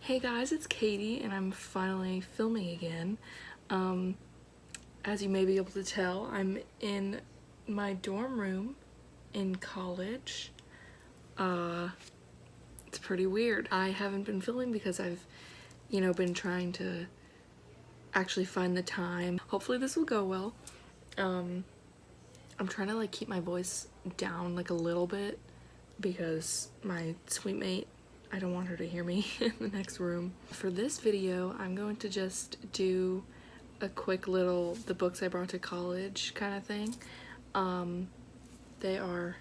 Hey guys, it's Katie and I'm finally filming again. As you may be able to tell, I'm in my dorm room in college. It's pretty weird. I haven't been filming because I've, been trying to actually find the time. Hopefully this will go well. I'm trying to keep my voice down a little bit because my sweet mate, I don't want her to hear me in the next room. For this video, I'm going to just do a quick little the books I brought to college kind of thing. They are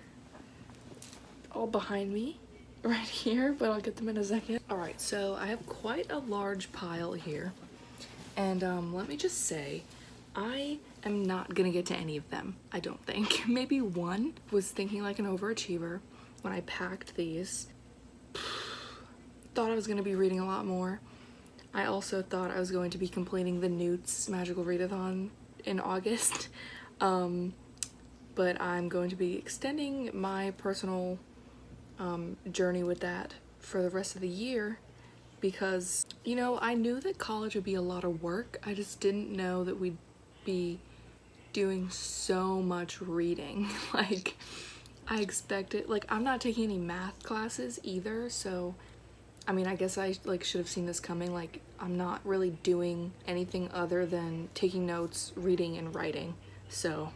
all behind me right here, but I'll get them in a second. Alright, so I have quite a large pile here. And let me just say, I am not gonna get to any of them, I don't think. Maybe one. Was thinking like an overachiever when I packed these. Thought I was going to be reading a lot more. I also thought I was going to be completing the Newt's Magical Readathon in August. But I'm going to be extending my personal journey with that for the rest of the year because, I knew that college would be a lot of work. I just didn't know that we'd be doing so much reading. I expected, I'm not taking any math classes either, so I guess I should have seen this coming. I'm not really doing anything other than taking notes, reading, and writing. So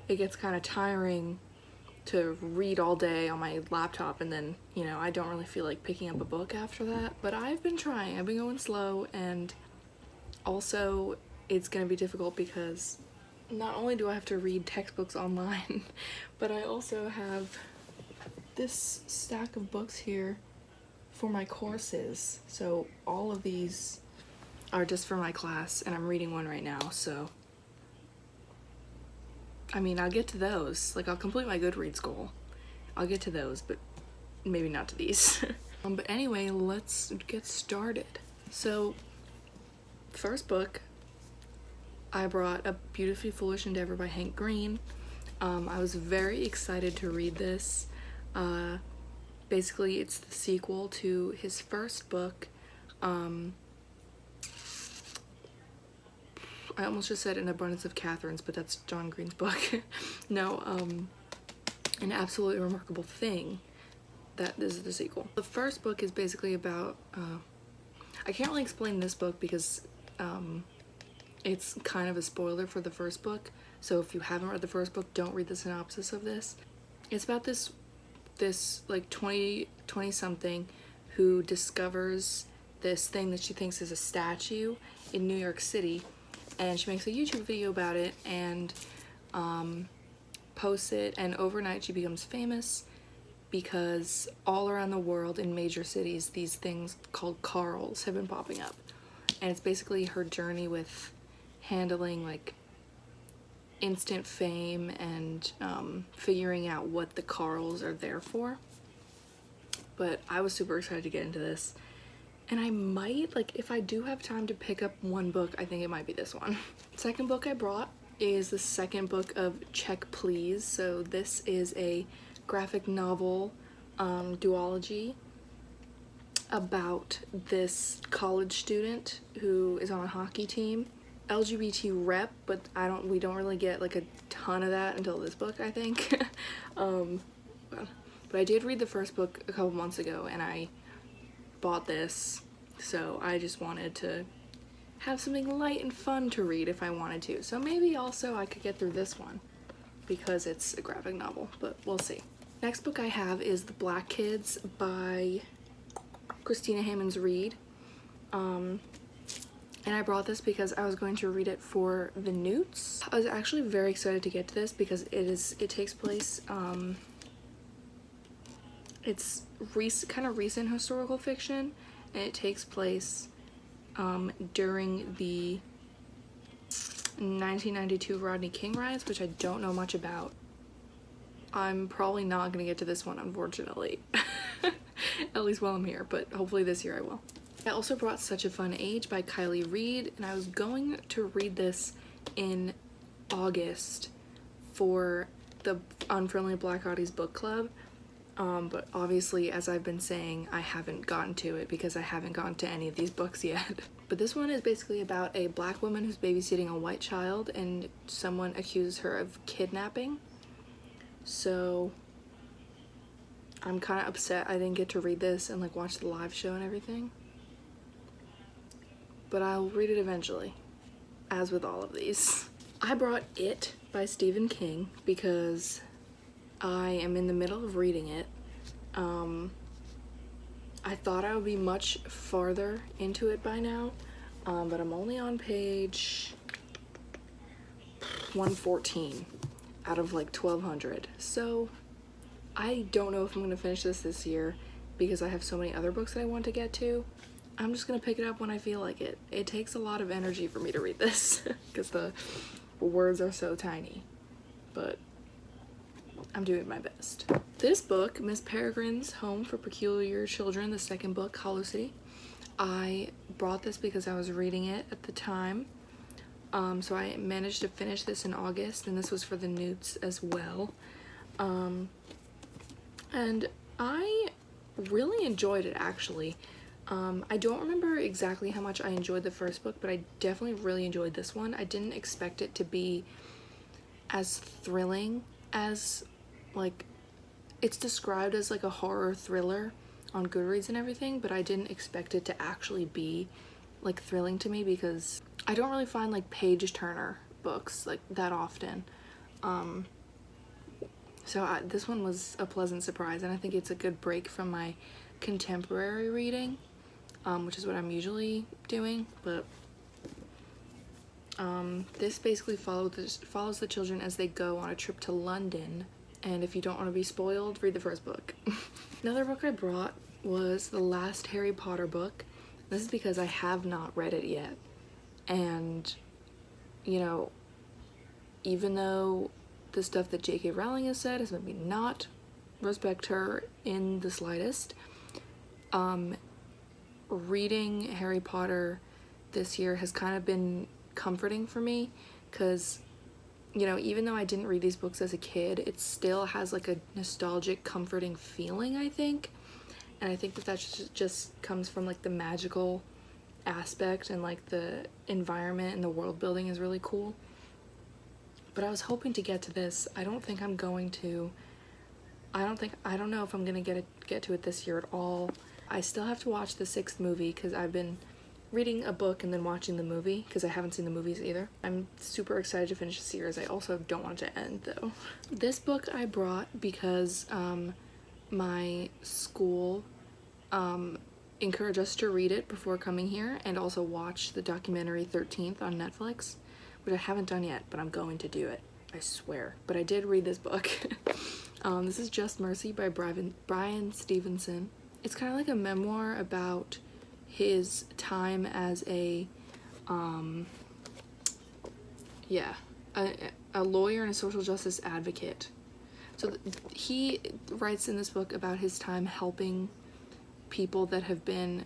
it gets kind of tiring to read all day on my laptop and then, I don't really feel like picking up a book after that. But I've been trying. I've been going slow, and also it's gonna be difficult because not only do I have to read textbooks online, but I also have this stack of books here for my courses. So all of these are just for my class, and I'm reading one right now, so I'll get to those. I'll complete my Goodreads goal. I'll get to those, but maybe not to these. But anyway, let's get started. So first book, I brought A Beautifully Foolish Endeavor by Hank Green. I was very excited to read this. Basically it's the sequel to his first book. I almost just said An Abundance of Catherines, but that's John Green's book. No, An Absolutely Remarkable Thing. That this is the sequel. The first book is basically about, I can't really explain this book because it's kind of a spoiler for the first book. So if you haven't read the first book, don't read the synopsis of this. It's about this 20 something who discovers this thing that she thinks is a statue in New York City, and she makes a YouTube video about it and posts it, and overnight she becomes famous because all around the world in major cities these things called Carls have been popping up, and it's basically her journey with handling instant fame and figuring out what the Carls are there for. But I was super excited to get into this, and I might, if I do have time to pick up one book, I think it might be this one. Second book I brought is the second book of Check Please. So this is a graphic novel duology about this college student who is on a hockey team. LGBT rep, but we don't really get a ton of that until this book, I think. But I did read the first book a couple months ago and I bought this, so I just wanted to have something light and fun to read if I wanted to. So maybe also I could get through this one because it's a graphic novel, but we'll see. Next book I have is The Black Kids by Christina Hammonds Ried. And I brought this because I was going to read it for the Newts. I was actually very excited to get to this because it takes place, it's kind of recent historical fiction, and it takes place during the 1992 Rodney King riots, which I don't know much about. I'm probably not gonna get to this one, unfortunately. At least while I'm here, but hopefully this year I will. I also brought Such a Fun Age by Kiley Ried, and I was going to read this in August for the Unfriendly Black Hotties book club, But obviously, as I've been saying, I haven't gotten to it because I haven't gotten to any of these books yet. But this one is basically about a black woman who's babysitting a white child and someone accuses her of kidnapping. So I'm kind of upset I didn't get to read this and like watch the live show and everything. But I'll read it eventually, as with all of these. I brought It by Stephen King because I am in the middle of reading it. I thought I would be much farther into it by now, but I'm only on page 114 out of like 1200. So I don't know if I'm gonna finish this year because I have so many other books that I want to get to. I'm just gonna pick it up when I feel like it. It takes a lot of energy for me to read this because the words are so tiny, but I'm doing my best. This book, Miss Peregrine's Home for Peculiar Children, the second book, Hollow City, I brought this because I was reading it at the time. So I managed to finish this in August, and this was for the Newts as well. And I really enjoyed it, actually. I don't remember exactly how much I enjoyed the first book, but I definitely really enjoyed this one. I didn't expect it to be as thrilling as, like, it's described as like a horror thriller on Goodreads and everything, but I didn't expect it to actually be like thrilling to me because I don't really find like page turner books like that often. This one was a pleasant surprise, and I think it's a good break from my contemporary reading, which is what I'm usually doing. But this basically follows the children as they go on a trip to London, and if you don't want to be spoiled, read the first book. Another book I brought was the last Harry Potter book. This is because I have not read it yet, and you know, even though the stuff that J.K. Rowling has said has made me not respect her in the slightest, reading Harry Potter this year has kind of been comforting for me because, you know, even though I didn't read these books as a kid, it still has like a nostalgic, comforting feeling, I think. And I think that just comes from like the magical aspect, and like the environment and the world building is really cool. But I was hoping to get to this. I don't think I'm going to. I don't know if I'm gonna get to it this year at all. I still have to watch the 6th movie because I've been reading a book and then watching the movie because I haven't seen the movies either. I'm super excited to finish the series. I also don't want it to end though. This book I brought because my school encouraged us to read it before coming here and also watch the documentary 13th on Netflix, which I haven't done yet, but I'm going to do it, I swear. But I did read this book. This is Just Mercy by Bryan Stevenson. It's kind of like a memoir about his time as a lawyer and a social justice advocate. So he writes in this book about his time helping people that have been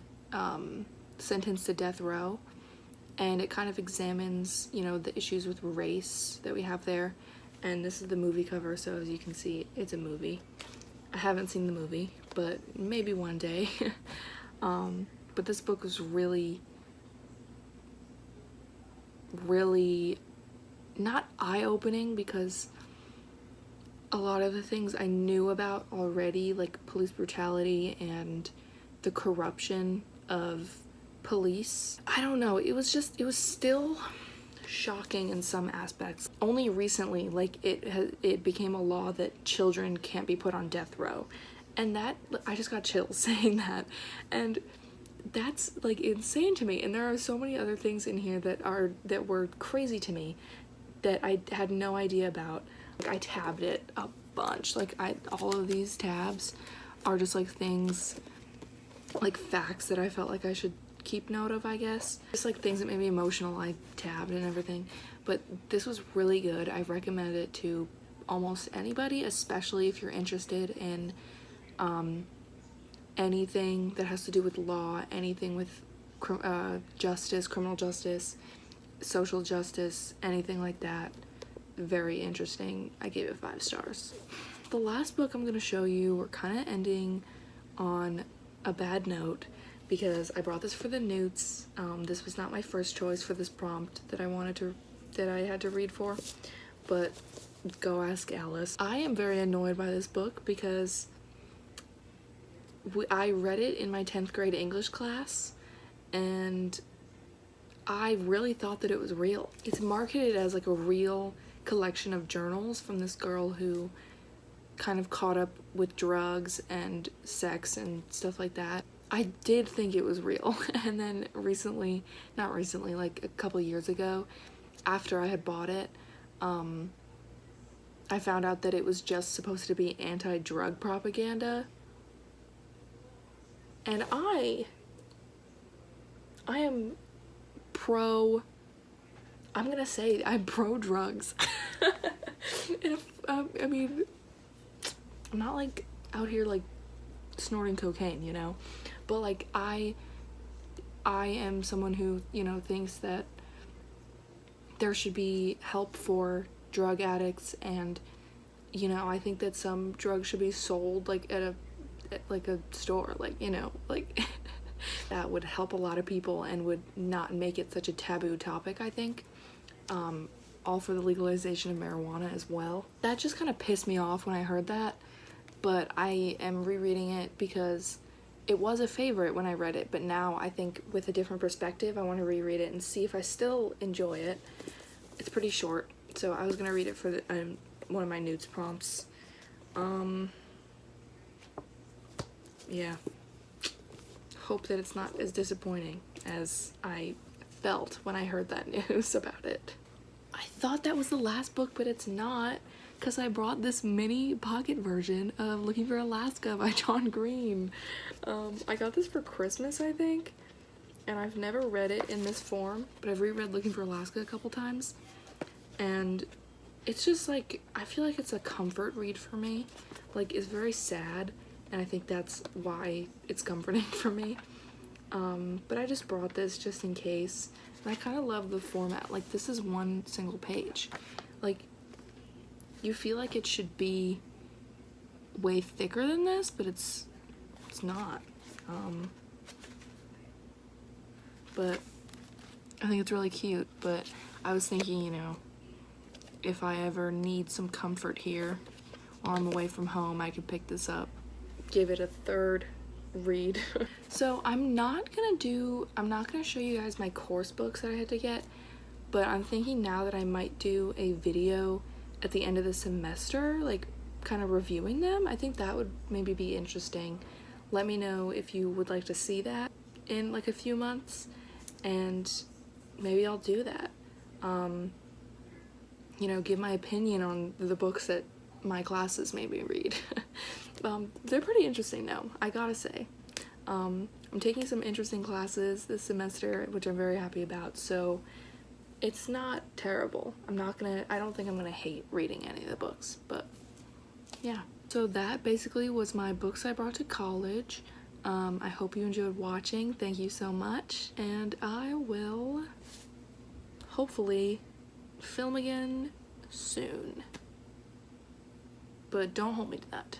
sentenced to death row, and it kind of examines, you know, the issues with race that we have there. And this is the movie cover, so as you can see, it's a movie. I haven't seen the movie, but maybe one day. But this book was really not eye-opening because a lot of the things I knew about already, like police brutality and the corruption of police. I don't know, it was still shocking in some aspects. Only recently, like, it became a law that children can't be put on death row, and that, I just got chills saying that, and that's like insane to me. And there are so many other things in here that were crazy to me that I had no idea about. Like, I tabbed it a bunch. Like, all of these tabs are just like things, like facts that I felt like I should keep note of, I guess. Just like things that made me emotional, I tabbed and everything. But this was really good. I recommend it to almost anybody, especially if you're interested in anything that has to do with law, anything with justice, criminal justice, social justice, anything like that. Very interesting. I gave it 5 stars. the last book I'm gonna show you, we're kind of ending on a bad note because I brought this for the newts. This was not my first choice for this prompt that I had to read for, but go ask Alice. I am very annoyed by this book because I read it in my 10th grade English class and I really thought that it was real. It's marketed as like a real collection of journals from this girl who kind of caught up with drugs and sex and stuff like that. I did think it was real, and then not recently, like a couple years ago, after I had bought it, I found out that it was just supposed to be anti-drug propaganda, and I am I'm gonna say I'm pro drugs. I mean, I'm not like out here like snorting cocaine, you know, but like I am someone who, you know, thinks that there should be help for drug addicts, and you know, I think that some drugs should be sold like at a store, like, you know, like that would help a lot of people and would not make it such a taboo topic, I think. All for the legalization of marijuana as well. That just kind of pissed me off when I heard that, but I am rereading it because it was a favorite when I read it, but now I think with a different perspective I want to reread it and see if I still enjoy it. It's pretty short, so I was gonna read it for one of my newts prompts. Yeah. Hope that it's not as disappointing as I felt when I heard that news about it. I thought that was the last book, but it's not, because I brought this mini pocket version of Looking for Alaska by John Green. I got this for Christmas, I think, and I've never read it in this form, but I've reread Looking for Alaska a couple times, and it's just like, I feel like it's a comfort read for me. Like, it's very sad, and I think that's why it's comforting for me. But I just brought this just in case, and I kind of love the format. Like, this is one single page. Like, you feel like it should be way thicker than this, but it's not. But I think it's really cute. But I was thinking, you know, if I ever need some comfort here while I'm away from home, I could pick this up, give it a third read. So I'm not gonna show you guys my course books that I had to get, but I'm thinking now that I might do a video at the end of the semester, like kind of reviewing them. I think that would maybe be interesting. Let me know if you would like to see that in like a few months, and maybe I'll do that. You know, give my opinion on the books that my classes made me read. They're pretty interesting though, I gotta say. I'm taking some interesting classes this semester, which I'm very happy about, so it's not terrible. I don't think I'm gonna hate reading any of the books, but yeah. So that basically was my books I brought to college. I hope you enjoyed watching. Thank you so much, and I will hopefully film again soon, but don't hold me to that.